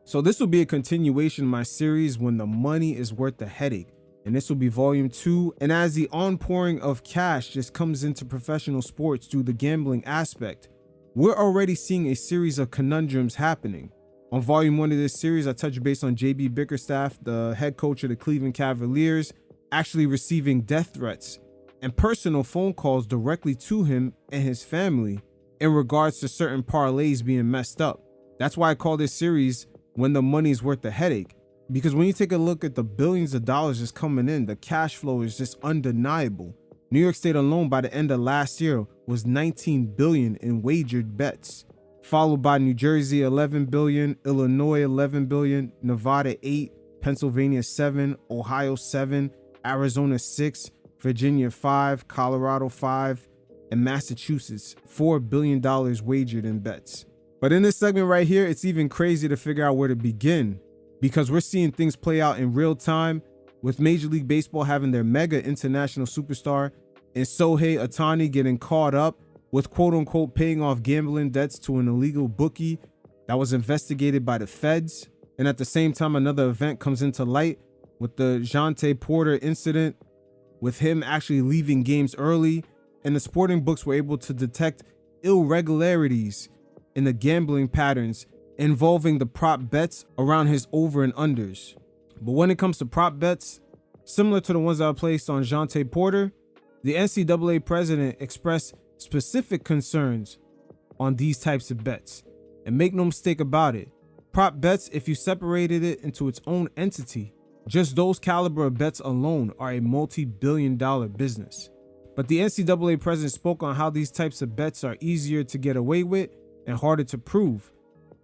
So this will be a continuation of my series, When the Money is Worth the Headache. And this will be volume 2. And as the onpouring of cash just comes into professional sports through the gambling aspect, we're already seeing a series of conundrums happening. On volume 1 of this series, I touched base on JB Bickerstaff, the head coach of the Cleveland Cavaliers, actually receiving death threats and personal phone calls directly to him and his family in regards to certain parlays being messed up. That's why I call this series When the Money's Worth the Headache, because when you take a look at the billions of dollars just coming in, the cash flow is just undeniable. New York State alone by the end of last year was 19 billion in wagered bets, followed by New Jersey 11 billion, Illinois 11 billion, Nevada 8, Pennsylvania 7, Ohio 7, Arizona 6, Virginia 5, Colorado 5, and Massachusetts $4 billion wagered in bets. But in this segment right here, it's even crazy to figure out where to begin, because we're seeing things play out in real time, with Major League Baseball having their mega international superstar and Shohei Ohtani getting caught up with quote-unquote paying off gambling debts to an illegal bookie that was investigated by the feds. And at the same time, another event comes into light with the Jontay Porter incident, with him actually leaving games early, and the sporting books were able to detect irregularities in the gambling patterns involving the prop bets around his over and unders. But when it comes to prop bets, similar to the ones that are placed on Jontay Porter, the NCAA president expressed specific concerns on these types of bets. And make no mistake about it, prop bets, if you separated it into its own entity, just those caliber of bets alone are a multi-billion-dollar business. But the NCAA president spoke on how these types of bets are easier to get away with and harder to prove,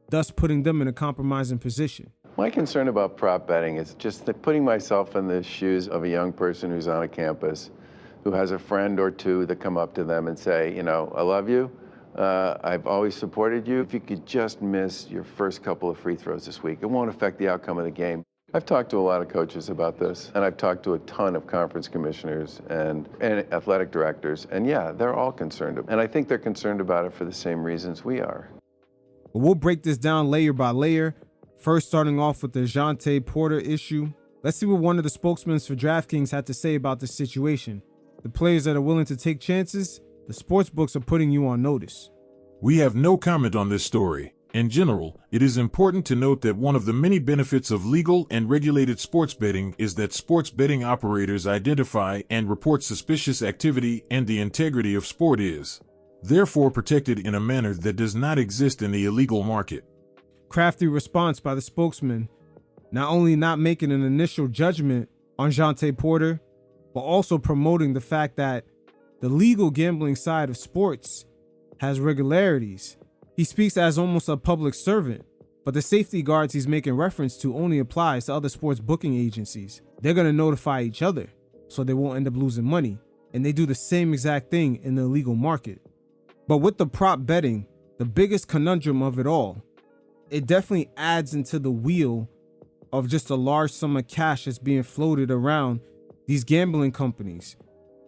thus putting them in a compromising position. My concern about prop betting is just that putting myself in the shoes of a young person who's on a campus, who has a friend or two that come up to them and say, you know, I love you, I've always supported you. If you could just miss your first couple of free throws this week, it won't affect the outcome of the game. I've talked to a lot of coaches about this, and I've talked to a ton of conference commissioners and athletic directors, and yeah, they're all concerned. And I think they're concerned about it for the same reasons we are. But we'll break this down layer by layer. First, starting off with the Jontay Porter issue. Let's see what one of the spokesmen for DraftKings had to say about this situation. The players that are willing to take chances, the sports books are putting you on notice. We have no comment on this story. In general, it is important to note that one of the many benefits of legal and regulated sports betting is that sports betting operators identify and report suspicious activity, and the integrity of sport is, therefore, protected in a manner that does not exist in the illegal market. Crafty response by the spokesman, not only not making an initial judgment on Jontay Porter, but also promoting the fact that the legal gambling side of sports has regularities. He speaks as almost a public servant, but the safety guards he's making reference to only applies to other sports booking agencies. They're going to notify each other so they won't end up losing money, and they do the same exact thing in the illegal market. But with the prop betting, the biggest conundrum of it all, it definitely adds into the wheel of just a large sum of cash that's being floated around these gambling companies.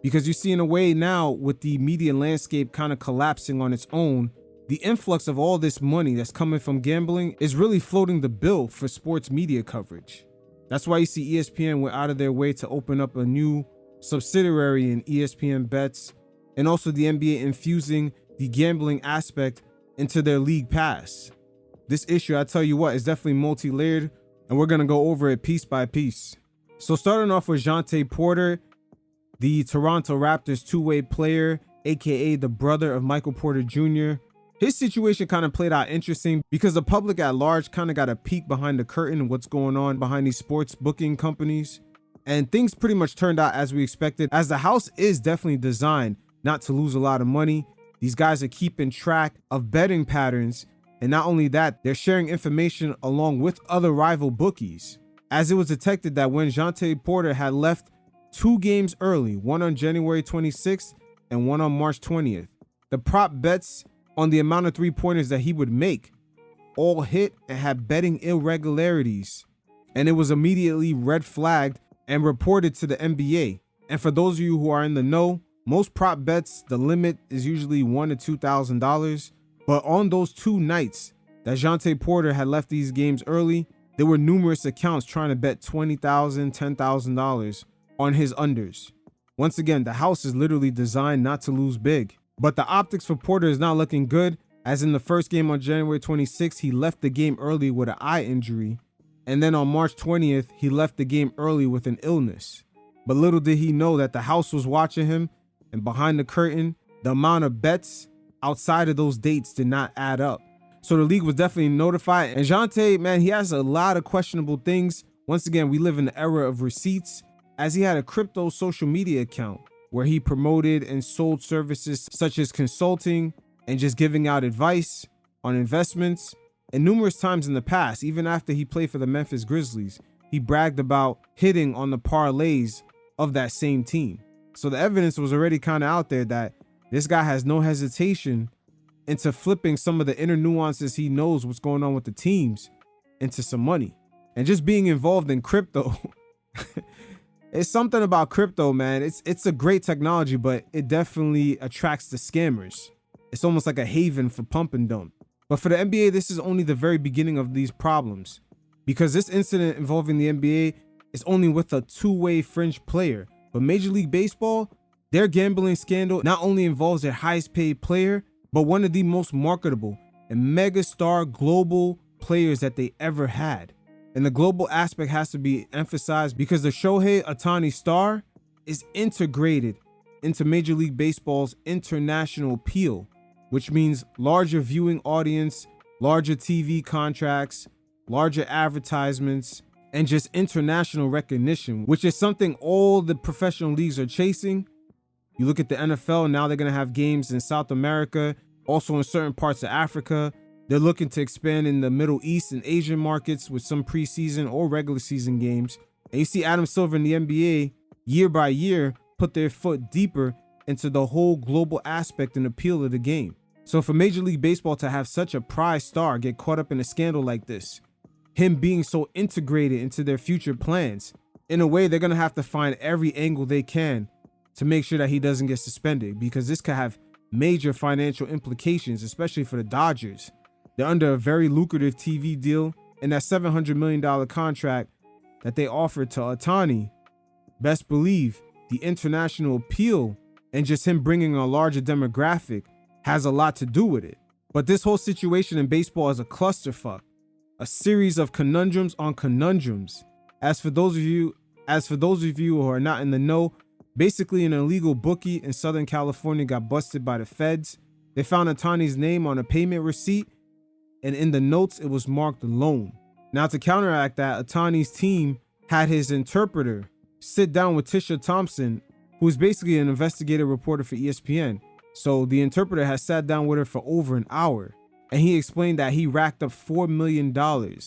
Because you see, in a way now, with the media landscape kind of collapsing on its own, the influx of all this money that's coming from gambling is really floating the bill for sports media coverage. That's why you see ESPN went out of their way to open up a new subsidiary in ESPN Bets, and also the NBA infusing the gambling aspect into their league pass. This issue, I tell you what, is definitely multi-layered, and we're going to go over it piece by piece. So starting off with Jontay Porter, the Toronto Raptors two-way player, aka the brother of Michael Porter Jr., his situation kind of played out interesting because the public at large kind of got a peek behind the curtain of what's going on behind these sports booking companies. And things pretty much turned out as we expected, as the house is definitely designed not to lose a lot of money. These guys are keeping track of betting patterns, and not only that, they're sharing information along with other rival bookies. As it was detected that when Jontay Porter had left 2 games early, one on January 26th and one on March 20th, the prop bets on the amount of 3-pointers that he would make all hit and had betting irregularities. And it was immediately red flagged and reported to the NBA. And for those of you who are in the know, most prop bets, the limit is usually $1,000 to $2,000. But on those 2 nights, that Jontay Porter had left these games early, there were numerous accounts trying to bet $20,000, $10,000 on his unders. Once again, the house is literally designed not to lose big. But the optics for Porter is not looking good, as in the first game on January 26th, he left the game early with an eye injury. And then on March 20th, he left the game early with an illness. But little did he know that the house was watching him, and behind the curtain, the amount of bets outside of those dates did not add up. So the league was definitely notified. And Jontay, man, he has a lot of questionable things. Once again, we live in the era of receipts, as he had a crypto social media account where he promoted and sold services such as consulting and just giving out advice on investments. And numerous times in the past, even after he played for the Memphis Grizzlies, he bragged about hitting on the parlays of that same team. So the evidence was already kind of out there that this guy has no hesitation into flipping some of the inner nuances he knows what's going on with the teams into some money. And just being involved in crypto, it's something about crypto, man. It's a great technology, but it definitely attracts the scammers. It's almost like a haven for pump and dump. But for the NBA, this is only the very beginning of these problems, because this incident involving the NBA is only with a two-way fringe player. But Major League Baseball, their gambling scandal not only involves their highest paid player, but one of the most marketable and megastar global players that they ever had. And the global aspect has to be emphasized because the Shohei Ohtani star is integrated into Major League Baseball's international appeal, which means larger viewing audience, larger TV contracts, larger advertisements, and just international recognition, which is something all the professional leagues are chasing. You look at the NFL, now they're going to have games in South America, also in certain parts of Africa. They're looking to expand in the Middle East and Asian markets with some preseason or regular season games. And you see Adam Silver and the NBA year by year put their foot deeper into the whole global aspect and appeal of the game. So for Major League Baseball to have such a prize star get caught up in a scandal like this, him being so integrated into their future plans, in a way, they're going to have to find every angle they can to make sure that he doesn't get suspended, because this could have major financial implications, especially for the Dodgers. They're under a very lucrative TV deal, and that $700 million contract that they offered to Ohtani, best believe the international appeal and just him bringing a larger demographic has a lot to do with it. But this whole situation in baseball is a clusterfuck, a series of conundrums on conundrums. As for those of you who are not in the know, basically an illegal bookie in Southern California got busted by the feds. They found Ohtani's name on a payment receipt, and in the notes it was marked loan. Now, to counteract that, Ohtani's team had his interpreter sit down with Tisha Thompson, who is basically an investigative reporter for ESPN. So the interpreter has sat down with her for over an hour, and he explained that he racked up $4 million. $4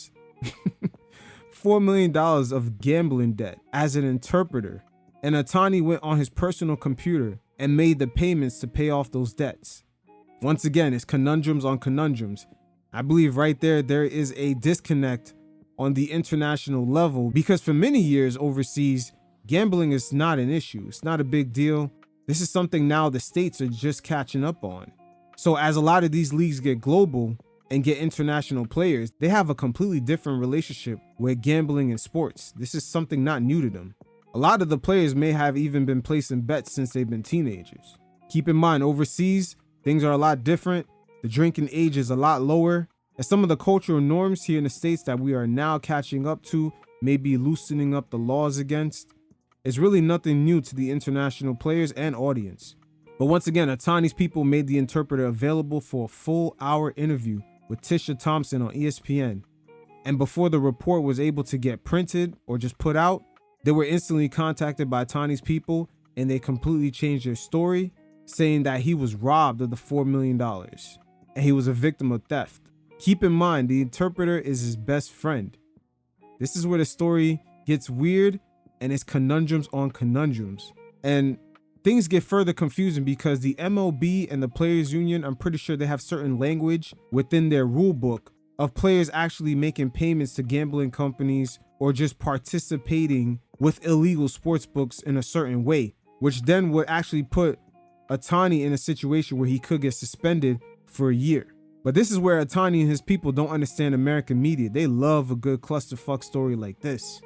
million of gambling debt as an interpreter. And Ohtani went on his personal computer and made the payments to pay off those debts. Once again, it's conundrums on conundrums. I believe right there is a disconnect on the international level, because for many years overseas, gambling is not an issue. It's not a big deal. This is something now the states are just catching up on. So as a lot of these leagues get global and get international players, they have a completely different relationship with gambling and sports. This is something not new to them. A lot of the players may have even been placing bets since they've been teenagers. Keep in mind, overseas, things are a lot different. The drinking age is a lot lower. And some of the cultural norms here in the States that we are now catching up to, maybe loosening up the laws against, is really nothing new to the international players and audience. But once again, Ohtani's people made the interpreter available for a full hour interview with Tisha Thompson on ESPN. And before the report was able to get printed or just put out, they were instantly contacted by Ohtani's people, and they completely changed their story, saying that he was robbed of the $4 million and he was a victim of theft. Keep in mind, the interpreter is his best friend. This is where the story gets weird, and it's conundrums on conundrums. And things get further confusing because the MLB and the Players Union, I'm pretty sure they have certain language within their rule book of players actually making payments to gambling companies or just participating with illegal sports books in a certain way, which then would actually put Ohtani in a situation where he could get suspended for a year. But this is where Ohtani and his people don't understand American media. They love a good clusterfuck story like this.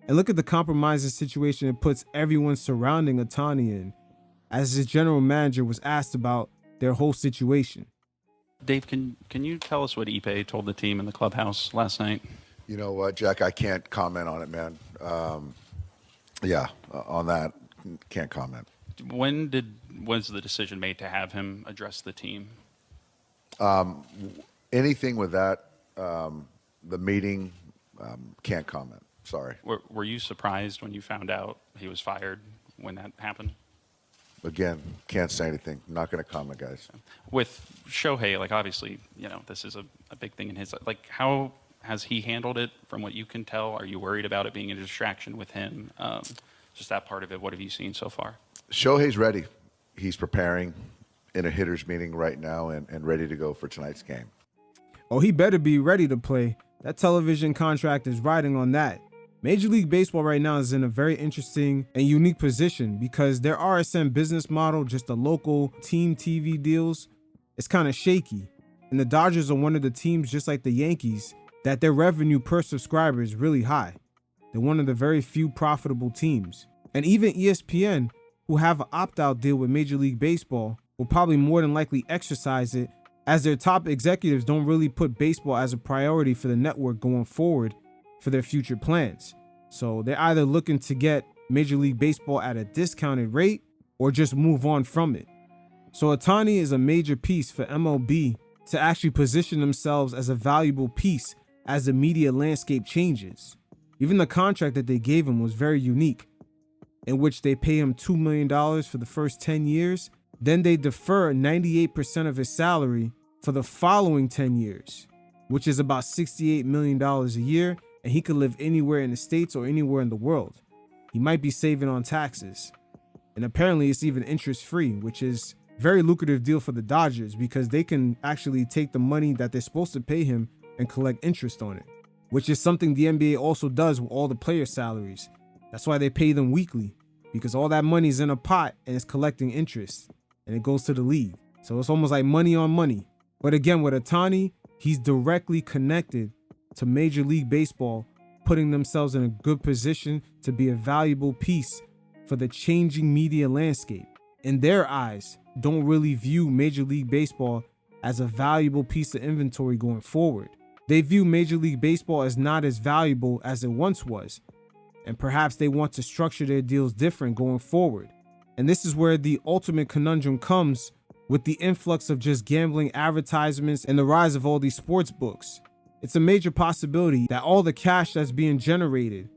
And look at the compromising situation it puts everyone surrounding Ohtani in, as his general manager was asked about their whole situation. Dave, can you tell us what Ipe told the team in the clubhouse last night? You know what, Jack? I can't comment on it, man. On that, can't comment. When was the decision made to have him address the team? Anything with that, the meeting, can't comment. Sorry. Were you surprised when you found out he was fired when that happened? Again, can't say anything. Not going to comment, guys. With Shohei, like obviously, this is a big thing in his life. Like, how has he handled it from what you can tell? Are you worried about it being a distraction with him? Just that part of it. What have you seen so far? Shohei's ready. He's preparing in a hitters meeting right now and ready to go for tonight's game. Oh, he better be ready to play. That television contract is riding on that. Major League Baseball right now is in a very interesting and unique position because their RSN business model, just the local team TV deals, is kind of shaky. And the Dodgers are one of the teams, just like the Yankees, that their revenue per subscriber is really high. They're one of the very few profitable teams. And even ESPN, who have an opt-out deal with Major League Baseball, will probably more than likely exercise it, as their top executives don't really put baseball as a priority for the network going forward for their future plans. So they're either looking to get Major League Baseball at a discounted rate or just move on from it. So Ohtani is a major piece for MLB to actually position themselves as a valuable piece as the media landscape changes. Even the contract that they gave him was very unique, in which they pay him $2 million for the first 10 years. Then they defer 98% of his salary for the following 10 years, which is about $68 million a year. And he could live anywhere in the States or anywhere in the world. He might be saving on taxes. And apparently it's even interest-free, which is a very lucrative deal for the Dodgers because they can actually take the money that they're supposed to pay him and collect interest on it, which is something the NBA also does with all the player salaries. That's why they pay them weekly, because all that money is in a pot and it's collecting interest and it goes to the league. So it's almost like money on money. But again, with Ohtani, he's directly connected to Major League Baseball, putting themselves in a good position to be a valuable piece for the changing media landscape. In their eyes, don't really view Major League Baseball as a valuable piece of inventory going forward. They view Major League Baseball as not as valuable as it once was, and perhaps they want to structure their deals different going forward. And this is where the ultimate conundrum comes with the influx of just gambling advertisements and the rise of all these sports books. It's a major possibility that all the cash that's being generated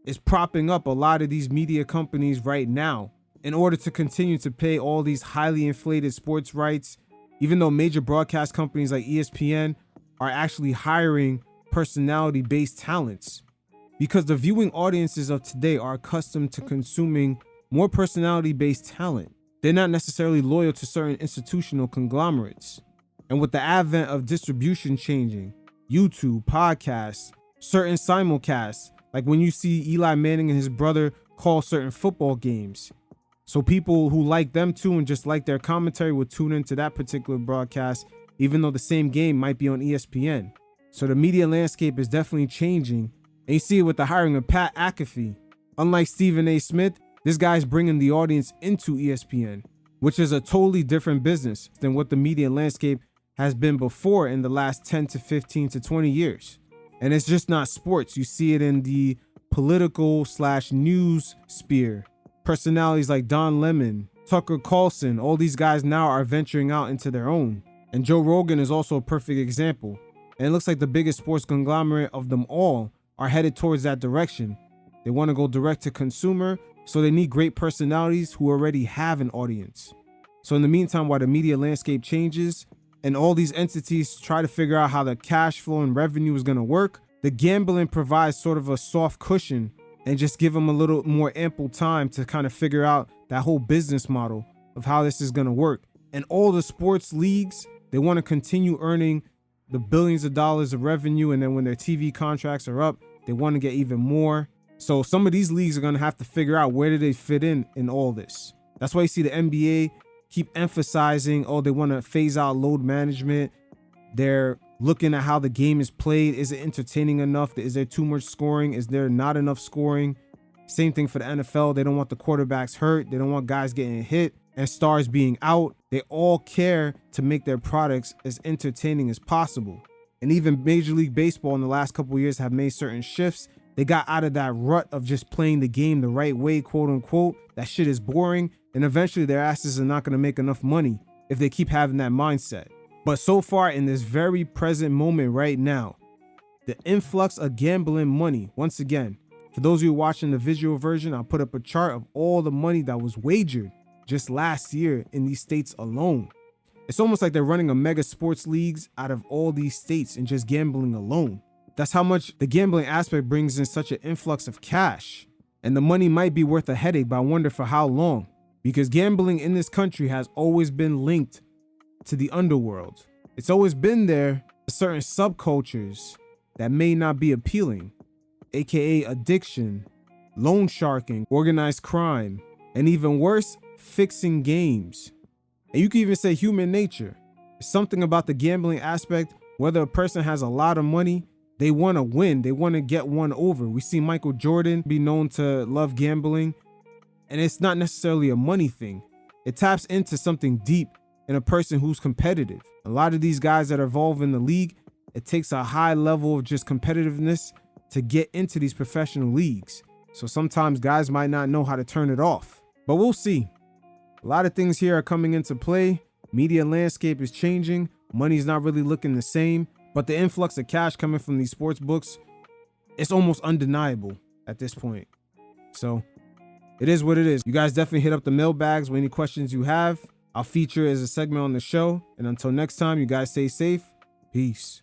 is propping up a lot of these media companies right now in order to continue to pay all these highly inflated sports rights, even though major broadcast companies like ESPN are actually hiring personality-based talents. Because the viewing audiences of today are accustomed to consuming more personality-based talent. They're not necessarily loyal to certain institutional conglomerates. And with the advent of distribution changing, YouTube, podcasts, certain simulcasts, like when you see Eli Manning and his brother call certain football games. So people who like them too and just like their commentary will tune into that particular broadcast, even though the same game might be on ESPN. So the media landscape is definitely changing. And you see it with the hiring of Pat McAfee. Unlike Stephen A. Smith, this guy's bringing the audience into ESPN, which is a totally different business than what the media landscape has been before in the last 10 to 15 to 20 years. And it's just not sports. You see it in the political / news sphere. Personalities like Don Lemon, Tucker Carlson, all these guys now are venturing out into their own. And Joe Rogan is also a perfect example. And it looks like the biggest sports conglomerate of them all are headed towards that direction. They want to go direct to consumer, so they need great personalities who already have an audience. So in the meantime, while the media landscape changes, and all these entities try to figure out how the cash flow and revenue is going to work, the gambling provides sort of a soft cushion and just give them a little more ample time to kind of figure out that whole business model of how this is going to work. And all the sports leagues, they want to continue earning the billions of dollars of revenue. And then when their TV contracts are up, they want to get even more. So some of these leagues are going to have to figure out where do they fit in all this. That's why you see the NBA keep emphasizing, oh, they want to phase out load management. They're looking at how the game is played. Is it entertaining enough? Is there too much scoring? Is there not enough scoring? Same thing for the NFL. They don't want the quarterbacks hurt. They don't want guys getting hit and stars being out. They all care to make their products as entertaining as possible. And even Major League Baseball in the last couple of years have made certain shifts. They got out of that rut of just playing the game the right way, quote unquote. That shit is boring. And eventually their asses are not going to make enough money if they keep having that mindset. But so far in this very present moment right now, the influx of gambling money, once again, for those of you watching the visual version, I'll put up a chart of all the money that was wagered just last year in these states alone. It's almost like they're running a mega sports leagues out of all these states and just gambling alone. That's how much the gambling aspect brings in such an influx of cash. And the money might be worth a headache, but I wonder for how long. Because gambling in this country has always been linked to the underworld. It's always been there to certain subcultures that may not be appealing, aka addiction, loan sharking, organized crime, and even worse, fixing games. And you can even say human nature. Something about the gambling aspect, whether a person has a lot of money, they want to win. They want to get one over. We see Michael Jordan be known to love gambling, and it's not necessarily a money thing. It taps into something deep in a person who's competitive. A lot of these guys that are involved in the league, it takes a high level of just competitiveness to get into these professional leagues. So sometimes guys might not know how to turn it off, but we'll see. A lot of things here are coming into play. Media landscape is changing. Money's not really looking the same, but the influx of cash coming from these sports books, it's almost undeniable at this point. So it is what it is. You guys definitely hit up the mailbags with any questions you have. I'll feature it as a segment on the show. And until next time, you guys stay safe. Peace.